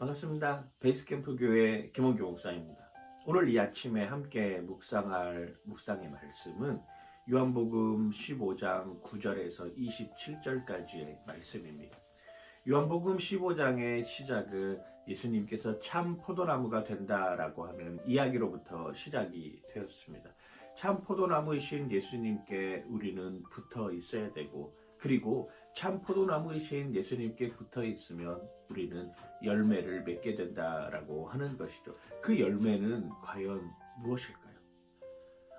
반갑습니다. 베이스캠프 교회 김원규 목사입니다. 오늘 이 아침에 함께 묵상할 묵상의 말씀은 요한복음 15장 9절에서 27절까지의 말씀입니다. 요한복음 15장의 시작은 예수님께서 참 포도나무가 된다라고 하는 이야기로부터 시작이 되었습니다. 참 포도나무이신 예수님께 우리는 붙어 있어야 되고, 그리고 참 포도나무이신 예수님께 붙어 있으면 우리는 열매를 맺게 된다라고 하는 것이죠. 그 열매는 과연 무엇일까요?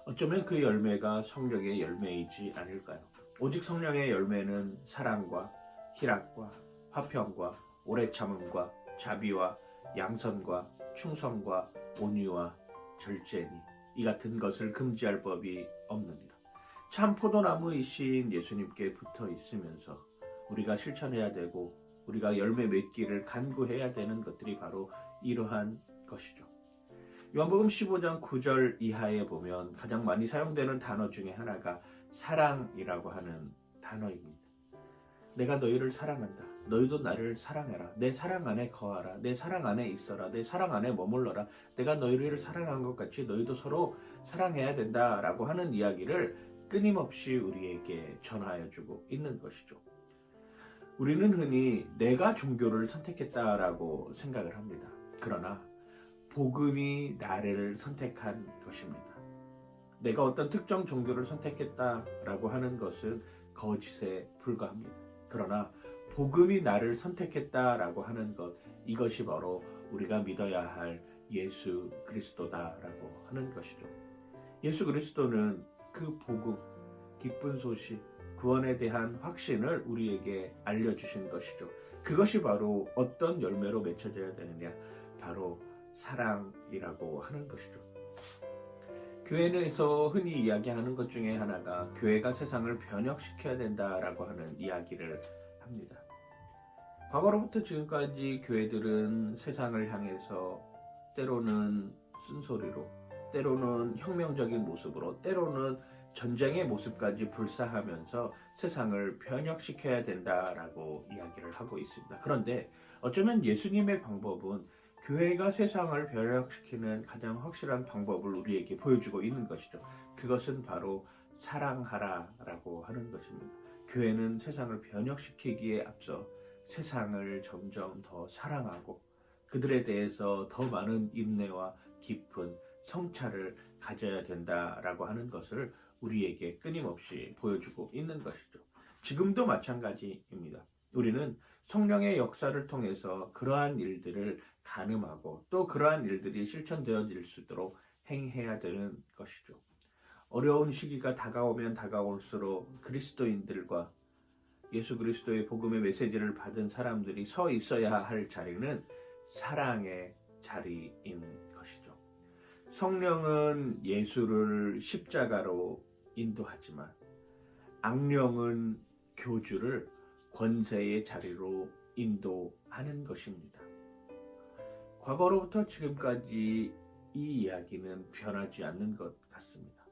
어쩌면 그 열매가 성령의 열매이지 않을까요? 오직 성령의 열매는 사랑과 희락과 화평과 오래 참음과 자비와 양선과 충성과 온유와 절제니 이 같은 것을 금지할 법이 없느니라. 참 포도나무이신 예수님께 붙어 있으면서 우리가 실천해야 되고 우리가 열매 맺기를 간구해야 되는 것들이 바로 이러한 것이죠. 요한복음 15장 9절 이하에 보면 가장 많이 사용되는 단어 중에 하나가 사랑이라고 하는 단어입니다. 내가 너희를 사랑한다. 너희도 나를 사랑해라. 내 사랑 안에 거하라. 내 사랑 안에 있어라. 내 사랑 안에 머물러라. 내가 너희를 사랑한 것 같이 너희도 서로 사랑해야 된다라고 하는 이야기를 끊임없이 우리에게 전하여주고 있는 것이죠. 우리는 흔히 내가 종교를 선택했다라고 생각을 합니다. 그러나 복음이 나를 선택한 것입니다. 내가 어떤 특정 종교를 선택했다라고 하는 것은 거짓에 불과합니다. 그러나 복음이 나를 선택했다라고 하는 것, 이것이 바로 우리가 믿어야 할 예수 그리스도다라고 하는 것이죠. 예수 그리스도는 그 복음, 기쁜 소식, 구원에 대한 확신을 우리에게 알려주신 것이죠. 그것이 바로 어떤 열매로 맺혀져야 되느냐? 바로 사랑이라고 하는 것이죠. 교회에서 흔히 이야기하는 것 중에 하나가 교회가 세상을 변혁시켜야 된다라고 하는 이야기를 합니다. 과거로부터 지금까지 교회들은 세상을 향해서 때로는 쓴소리로, 때로는 혁명적인 모습으로, 때로는 전쟁의 모습까지 불사하면서 세상을 변혁시켜야 된다라고 이야기를 하고 있습니다. 그런데 어쩌면 예수님의 방법은 교회가 세상을 변혁시키는 가장 확실한 방법을 우리에게 보여주고 있는 것이죠. 그것은 바로 사랑하라라고 하는 것입니다. 교회는 세상을 변혁시키기에 앞서 세상을 점점 더 사랑하고 그들에 대해서 더 많은 인내와 깊은 성찰을 가져야 된다라고 하는 것을 우리에게 끊임없이 보여주고 있는 것이죠. 지금도 마찬가지입니다. 우리는 성령의 역사를 통해서 그러한 일들을 가늠하고 또 그러한 일들이 실천되어질 수 있도록 행해야 되는 것이죠. 어려운 시기가 다가오면 다가올수록 그리스도인들과 예수 그리스도의 복음의 메시지를 받은 사람들이 서 있어야 할 자리는 사랑의 자리인 것이죠. 성령은 예수를 십자가로 인도하지만 악령은 교주를 권세의 자리로 인도하는 것입니다. 과거로부터 지금까지 이 이야기는 변하지 않는 것 같습니다.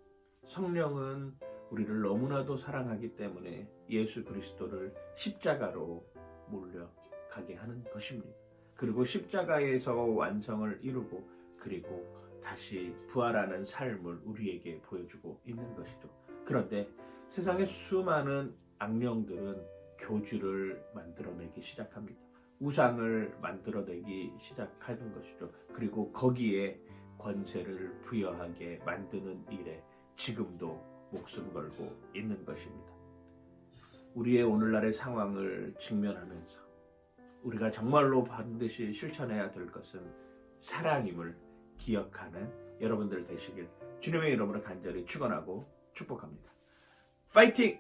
성령은 우리를 너무나도 사랑하기 때문에 예수 그리스도를 십자가로 몰려가게 하는 것입니다. 그리고 십자가에서 완성을 이루고 그리고 다시 부활하는 삶을 우리에게 보여주고 있는 것이죠. 그런데 세상의 수많은 악령들은 교주를 만들어내기 시작합니다. 우상을 만들어내기 시작하는 것이죠. 그리고 거기에 권세를 부여하게 만드는 일에 지금도 목숨 걸고 있는 것입니다. 우리의 오늘날의 상황을 직면하면서 우리가 정말로 반드시 실천해야 될 것은 사랑임을 기억하는 여러분들 되시길 주님의 이름으로 간절히 축원하고 축복합니다. 파이팅!